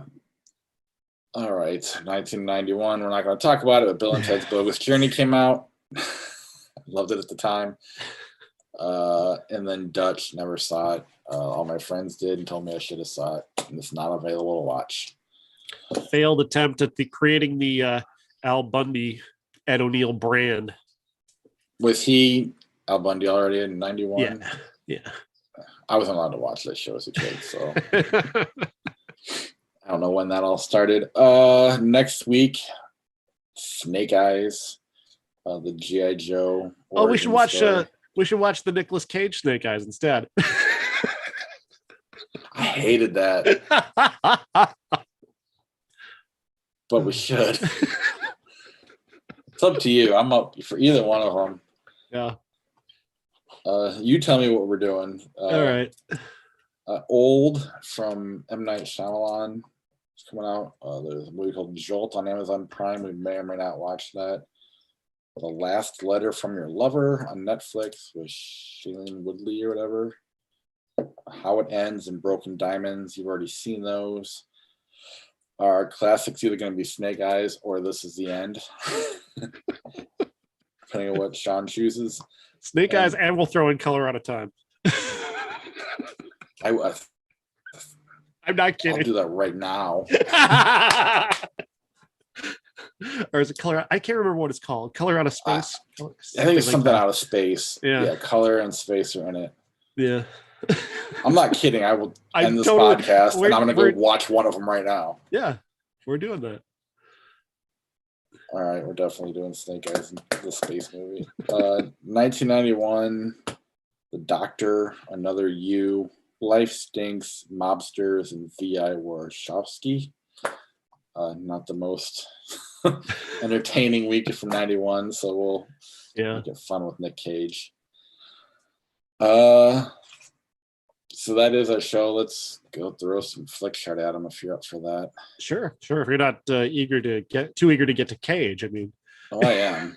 All right. 1991. We're not going to talk about it, but Bill and Ted's Bogus Journey came out. Loved it at the time. And then Dutch, never saw it. All my friends did and told me I should have saw it. And it's not available to watch. A failed attempt at creating the Al Bundy, Ed O'Neill brand. Was he Al Bundy already in 91? Yeah. I wasn't allowed to watch that show as a kid, so I don't know when that all started. Next week, Snake Eyes, the G.I. Joe. Oh, we should watch story. we should watch the Nicolas Cage Snake Eyes instead. I hated that, but we should. It's up to you. I'm up for either one of them. Yeah. You tell me what we're doing. All right. Old from M. Night Shyamalan is coming out. There's a movie called Jolt on Amazon Prime. We may or may not watch that. The Last Letter from Your Lover on Netflix with Shailene Woodley or whatever. How It Ends and Broken Diamonds. You've already seen those. Our classics either going to be Snake Eyes or This Is the End. Depending on what Sean chooses. Snake Eyes, and we'll throw in Color Out of Time. I'm not kidding. I'll do that right now. Or is it Color? I can't remember what it's called. Color Out of Space. I think it's something out of space. Yeah, color and space are in it. Yeah. I'm not kidding. I will end this podcast and I'm going to go watch one of them right now. Yeah, we're doing that. All right, we're definitely doing Snake Eyes in the space movie. 1991, The Doctor, Another You, Life Stinks, Mobsters, and V.I. Warshawski. Not the most entertaining week from 91, so we'll make it fun with Nick Cage. So that is our show. Let's go throw some flick chart at him if you're up for that. Sure. If you're not too eager to get to Cage, I mean. Oh, I am.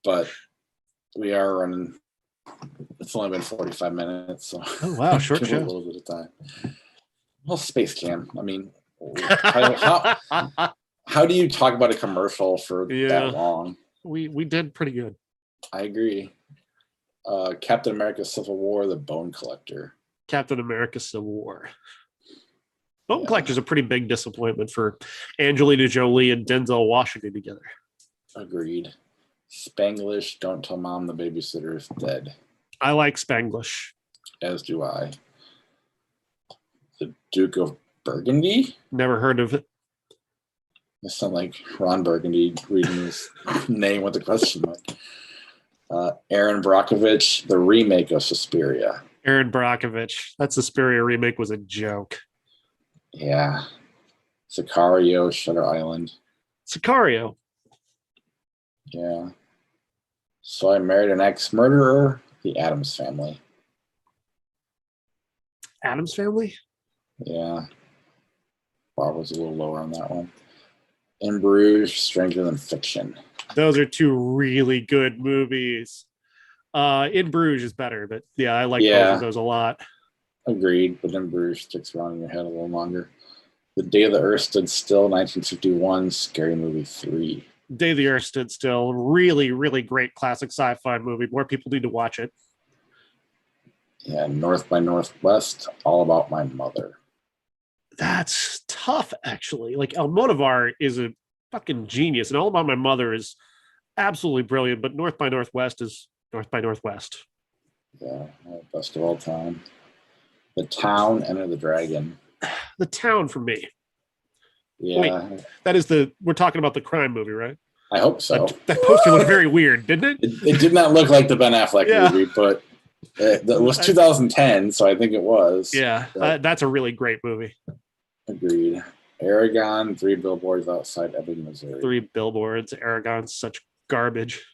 But we are running. It's only been 45 minutes, so oh wow, short show. A little bit of time. Well, Space Jam. I mean, how do you talk about a commercial for that long? We did pretty good. I agree. Captain America Civil War, The Bone Collector. Captain America Civil War. Bone Collector's a pretty big disappointment for Angelina Jolie and Denzel Washington together. Agreed. Spanglish, Don't Tell Mom the Babysitter is Dead. I like Spanglish. As do I. The Duke of Burgundy? Never heard of it. It sounds like Ron Burgundy reading his name with a question mark. Aaron Brockovich, the remake of Suspiria. Aaron Brockovich. That Suspiria remake was a joke. Yeah. Sicario, Shutter Island. Sicario. Yeah. So I Married an Ex-Murderer, The Addams Family. Addams Family? Yeah. Bob was a little lower on that one. In Bruges, Stranger Than Fiction. Those are two really good movies. In Bruges is better, but yeah, I like both of those a lot. Agreed, but In Bruges sticks around in your head a little longer. The Day the Earth Stood Still, 1951, Scary Movie 3. Day the Earth Stood Still, really, really great classic sci-fi movie. More people need to watch it. Yeah, North by Northwest, All About My Mother. That's tough, actually. Like, Almodovar is a fucking genius, and All About My Mother is absolutely brilliant, but North by Northwest is North by Northwest. Yeah, best of all time. The Town, Enter the Dragon. The Town for me. Yeah. Wait, that is we're talking about the crime movie, right? I hope so. That poster looked very weird, didn't it? It did not look like the Ben Affleck movie, but it was 2010, so I think it was. Yeah, that's a really great movie. Agreed. Aragon, 3 Billboards Outside Ebbing, Missouri. 3 Billboards. Aragon's such garbage.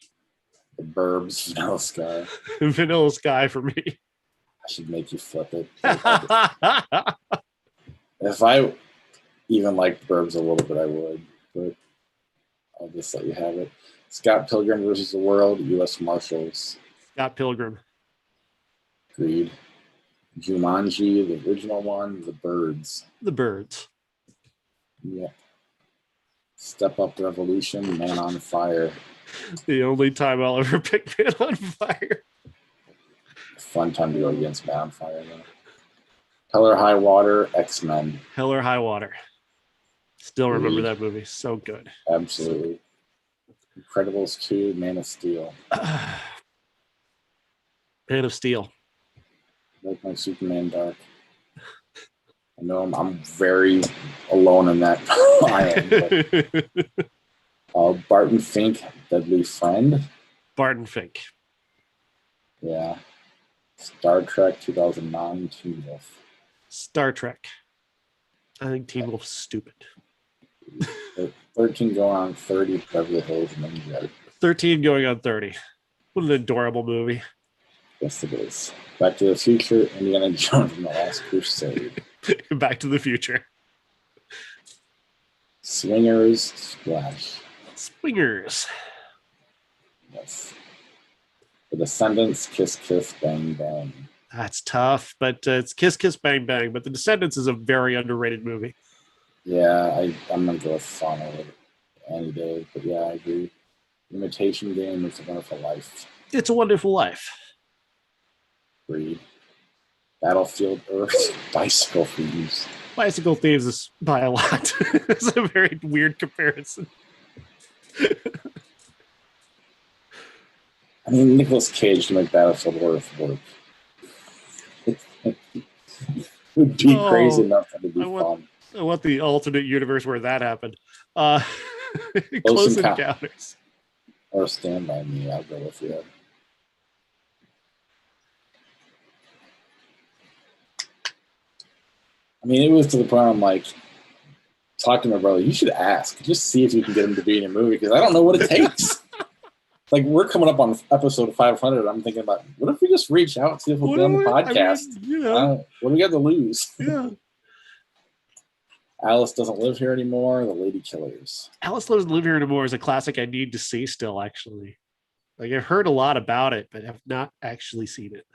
The Burbs, Vanilla Sky. Vanilla Sky for me. I should make you flip it. If I even liked Burbs a little bit, I would. But I'll just let you have it. Scott Pilgrim versus the World, U.S. Marshals. Scott Pilgrim. Agreed. Jumanji, the original one. The Birds. The Birds. Yeah. Step Up Revolution, Man on Fire. The only time I'll ever pick Man on Fire. fun time to go against Man on Fire. Hell or High Water, X-Men. Hell or High Water. Still remember Agreed. that movie. So good. Absolutely. Incredibles 2, Man of Steel. Man of Steel. Like my Superman Dark. I know I'm very alone in that. I am. But, Barton Fink, Deadly Friend. Barton Fink. Yeah. Star Trek 2009, Teen Wolf. Star Trek. I think Teen Wolf's stupid. 13 going on 30, Beverly Hills Ninja. 13 going on 30. What an adorable movie. Yes, it is. Back to the Future, Indiana Jones and the Last Crusade. Back to the Future. Swingers, Splash. Swingers. Yes. The Descendants, Kiss Kiss Bang Bang. That's tough, but it's Kiss Kiss Bang Bang. But The Descendants is a very underrated movie. Yeah, I'm going to go with Fawn any day. But yeah, I agree. Imitation Game, It's a Wonderful Life. It's a Wonderful Life. Agreed. Battlefield Earth, Bicycle Thieves. Bicycle Thieves is by a lot. It's a very weird comparison. I mean, Nicolas Cage to make Battlefield Earth work. It would be crazy enough that it would be fun. I want the alternate universe where that happened. Close Encounters. Or Stand By Me, I'll go with you. I mean, it was to the point I'm like, talk to my brother, you should ask. Just see if you can get him to be in a movie, because I don't know what it takes. Like, we're coming up on episode 500. I'm thinking about, what if we just reach out and see if we'll get on the podcast? I mean, what do we got to lose? Yeah. Alice Doesn't Live Here Anymore, The Lady Killers. Alice Doesn't Live Here Anymore is a classic I need to see still, actually. Like, I've heard a lot about it, but have not actually seen it.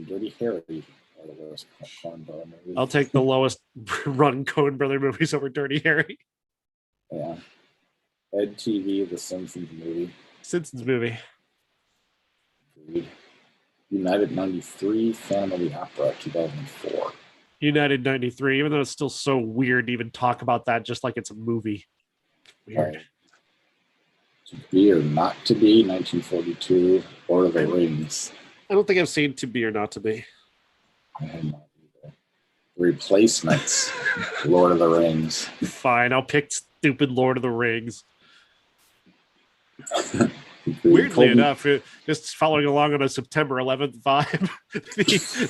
Dirty Harry. Or the worst Coen Brother movie. I'll take the lowest run Coen Brother movies over Dirty Harry. Yeah. Ed TV, The Simpsons movie. Simpsons movie. Agreed. United 93, Phantom of the Opera, 2004. United 93, even though it's still so weird to even talk about that just like it's a movie. Weird. Right. To Be or Not to Be, 1942, Lord of the Rings. I don't think I've seen To Be or Not to Be. I have not either. Replacements, Lord of the Rings. Fine, I'll pick stupid Lord of the Rings. Weirdly enough, just following along on a September 11th vibe,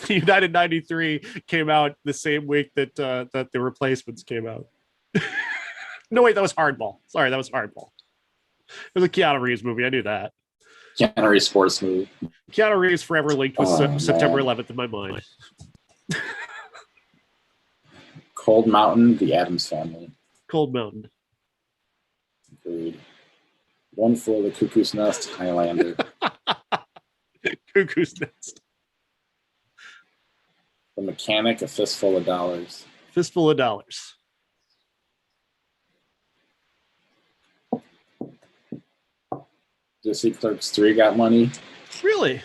the United 93 came out the same week that the Replacements came out. No, wait, that was Hardball. Sorry, that was Hardball. It was a Keanu Reeves movie. I knew that. Keanu Reeves sports movie. Keanu Reeves forever linked with September 11th in my mind. Cold Mountain, The Addams Family. Cold Mountain. Agreed. One Flew Over the Cuckoo's Nest, Highlander. Cuckoo's Nest. The Mechanic, A Fistful of Dollars. Fistful of Dollars. Did you see Clerks 3 got money? Really?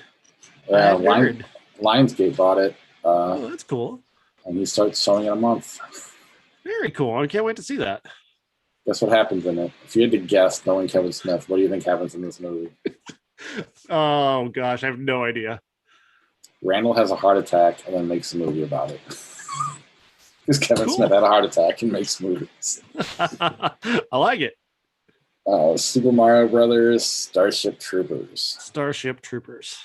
Lionsgate bought it. Oh, that's cool. And he starts showing it a month. Very cool. I can't wait to see that. Guess what happens in it? If you had to guess, knowing Kevin Smith, what do you think happens in this movie? Oh, gosh. I have no idea. Randall has a heart attack and then makes a movie about it. Because Kevin Smith had a heart attack and makes movies. I like it. Super Mario Brothers, Starship Troopers. Starship Troopers.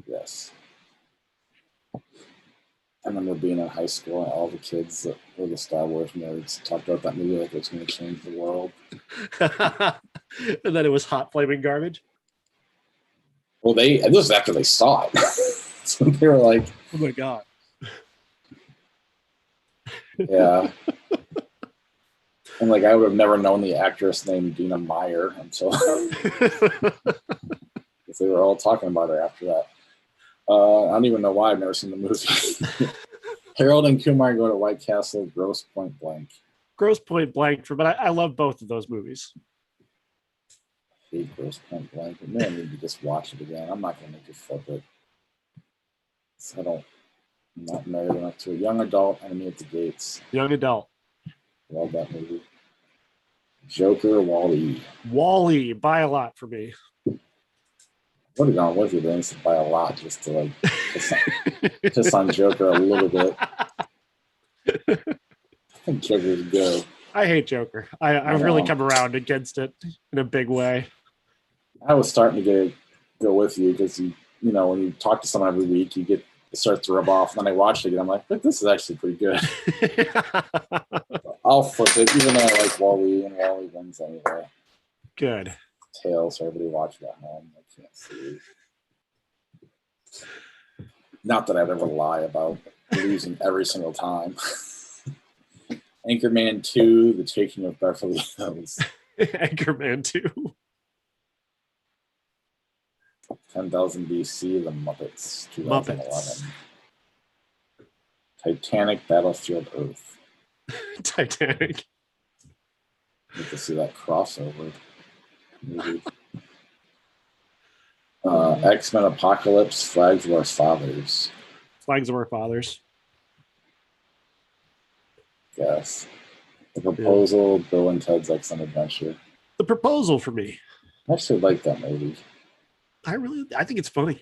Yes. I remember being in high school and all the kids that were the Star Wars nerds talked about that movie like it was going to change the world. And then it was hot flaming garbage. Well, this was after they saw it. So they were like, oh my God. Yeah. And like I would have never known the actress named Dina Meyer until because they were all talking about her after that. I don't even know why I've never seen the movie. Harold and Kumar Go to White Castle, Gross Point Blank. Gross Point Blank, but I love both of those movies. Eight gross point blank. Maybe I need to just watch it again. I'm not gonna make you flip it. So I'm not married enough to a young adult. Enemy at the Gates. Young adult. Love that movie. Joker, WALL-E. WALL-E, by a lot for me. Would have gone with you then by a lot just to like just on Joker a little bit. I think Joker's good. I hate Joker. I've really come around against it in a big way. I was starting to go with you because you know when you talk to someone every week, it starts to rub off. And then I watched it and I'm like, this is actually pretty good. I'll flip it, even though I like WALL-E and WALL-E wins anyway. Good. Tail, so everybody watch it at home. I can't see. Not that I'd ever lie about losing every single time. Anchorman 2, The Taking of Beverly Hills. Anchorman 2. 10,000 BC, The Muppets, 2011. Titanic, Battlefield Earth. Titanic. Need to see that crossover movie. X-Men Apocalypse, Flags of Our Fathers. Flags of Our Fathers. Yes. The Proposal, Bill and Ted's Excellent Adventure. The Proposal for me. I actually like that movie. I think it's funny.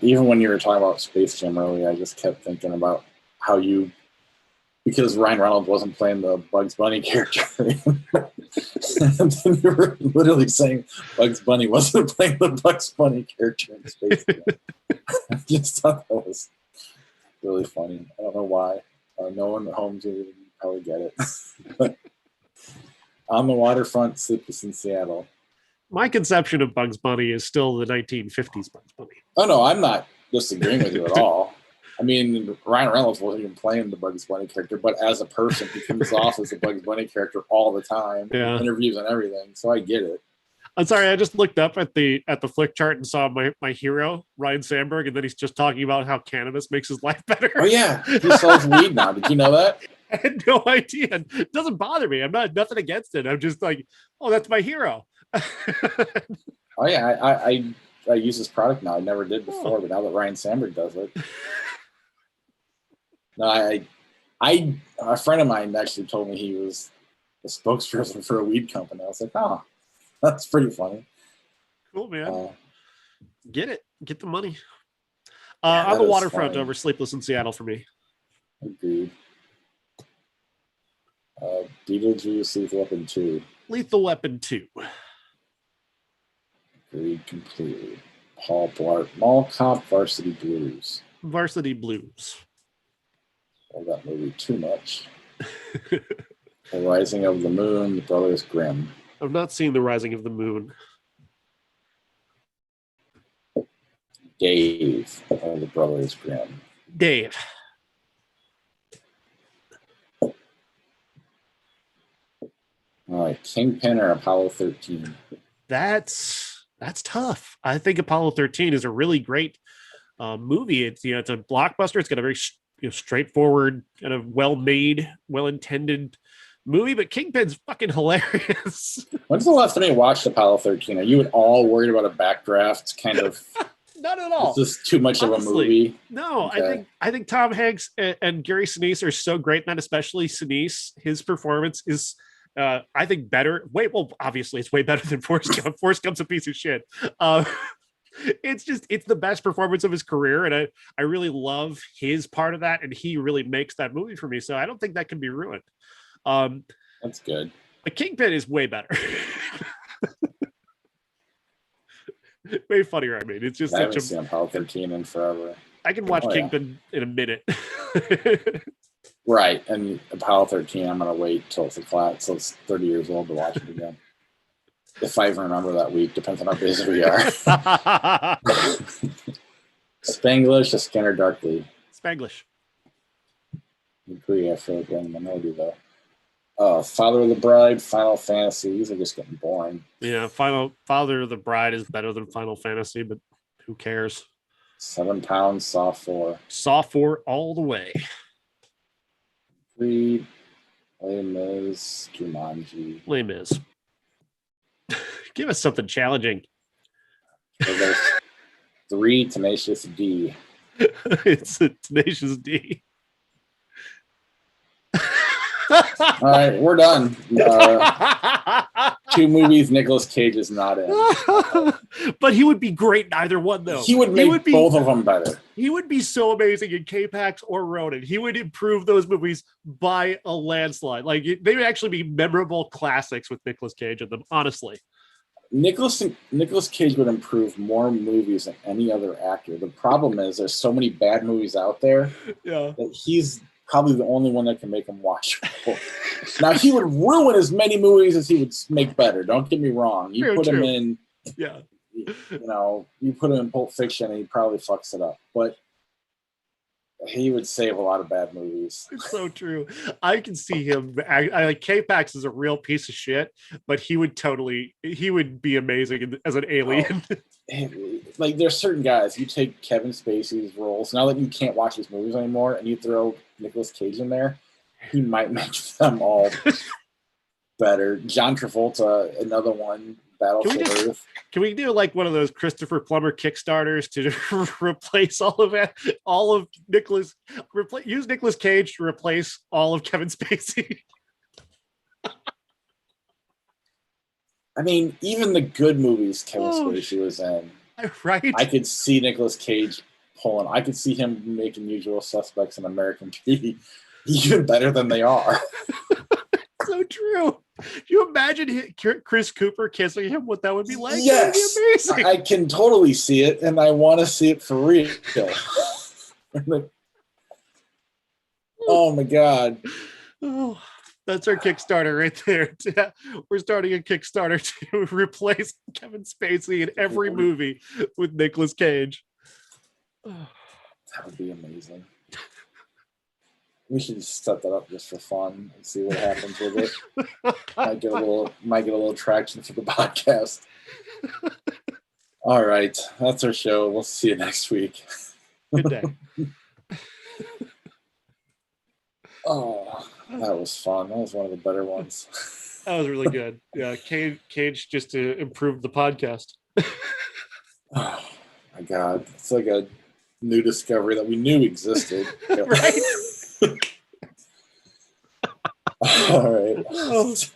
Even when you were talking about Space Jam earlier, I just kept thinking about how because Ryan Reynolds wasn't playing the Bugs Bunny character. And then you were literally saying Bugs Bunny wasn't playing the Bugs Bunny character in Space Jam. I just thought that was really funny. I don't know why. No one at home would probably get it. But On the Waterfront, Sleepless in Seattle. My conception of Bugs Bunny is still the 1950s Bugs Bunny. Oh, no, I'm not disagreeing with you at all. I mean, Ryan Reynolds wasn't even playing the Bugs Bunny character, but as a person, he comes off as a Bugs Bunny character all the time, interviews and everything. So I get it. I'm sorry, I just looked up at the flick chart and saw my hero, Ryan Sandberg, and then he's just talking about how cannabis makes his life better. Oh, yeah. He sells weed now. Did you know that? I had no idea. It doesn't bother me. I'm not nothing against it. I'm just like, oh, that's my hero. Oh, yeah. I use this product now. I never did before, but now that Ryan Sandberg does it. No, a friend of mine actually told me he was a spokesperson for a weed company. I was like, oh, that's pretty funny. Cool, man. Get the money. On the waterfront over Sleepless in Seattle for me. Agreed. Beetlejuice, Lethal Weapon 2. Lethal Weapon 2. Agreed completely. Paul Blart, Mall Cop, Varsity Blues. Varsity Blues. Love that movie too much. The Rising of the Moon, The Brothers Grimm. I've not seen The Rising of the Moon. Dave, The Brothers Grimm. Dave. All right, Kingpin or Apollo 13? That's tough. I think Apollo 13 is a really great movie. It's it's a blockbuster. It's got a very straightforward, kind of well-made, well-intended movie, but Kingpin's fucking hilarious. When's the last time you watched Apollo 13? Are you at all worried about a backdraft kind of? Not at all. Is this too much of a movie? No, okay. I think Tom Hanks and Gary Sinise are so great, and especially Sinise. His performance is, I think, better. Obviously, it's way better than Forrest Gump. Forrest Gump's a piece of shit. It's the best performance of his career, and I really love his part of that, and he really makes that movie for me. So I don't think that can be ruined. That's good. The Kingpin is way better. Way funnier. I mean, it's just I haven't seen Apollo 13 in forever. I can watch Kingpin in a minute. Right, and Apollo 13, I'm gonna wait till it's a class, so it's 30 years old to watch it again. If I even remember that week, depends on how busy we are. Spanglish or Scanner Darkly? Spanglish. I agree. I feel like we're in the minority though. Father of the Bride, Final Fantasy. These are just getting boring. Yeah, Father of the Bride is better than Final Fantasy, but who cares? 7 pounds, Saw 4. Saw 4 all the way. Creed, Les Mis, Jumanji. Les Mis. Give us something challenging. So there's 3 Tenacious D. It's a Tenacious D. All right, we're done. 2 movies Nicolas Cage is not in. But he would be great in either one, though. He would make both of them better. He would be so amazing in K-Pax or Ronin. He would improve those movies by a landslide. Like, they would actually be memorable classics with Nicolas Cage in them, honestly. Nicolas Cage would improve more movies than any other actor. The problem is there's so many bad movies out there that he's probably the only one that can make them watchable. Now, he would ruin as many movies as he would make better. Don't get me wrong. You put him in, you put him in Pulp Fiction and he probably fucks it up. But he would save a lot of bad movies. It's so true. I can see him. I like K-Pax is a real piece of shit, but he would be amazing as an alien. Like, there's certain guys, you take Kevin Spacey's roles, now that you can't watch his movies anymore, and you throw Nicolas Cage in there, he might make them all better. John Travolta, another one, Battle for Earth. Can we do like one of those Christopher Plummer Kickstarters to replace use Nicolas Cage to replace all of Kevin Spacey? I mean, even the good movies Kevin Spacey was in. Right. I could see Nicolas Cage pulling. I could see him making Usual Suspects and American Beauty even better than they are. So true. Can you imagine Chris Cooper kissing him? What that would be like? Yes, that would be amazing. I can totally see it, and I want to see it for real. Oh my god! Oh, that's our Kickstarter right there. We're starting a Kickstarter to replace Kevin Spacey in every movie with Nicolas Cage. That would be amazing. We should just set that up just for fun and see what happens with it. Might get a little traction for the podcast. All right, that's our show. We'll see you next week. Good day. Oh, that was fun. That was one of the better ones. That was really good. Yeah, Cage just to improve the podcast. Oh my god, it's like a new discovery that we knew existed. Right. All right.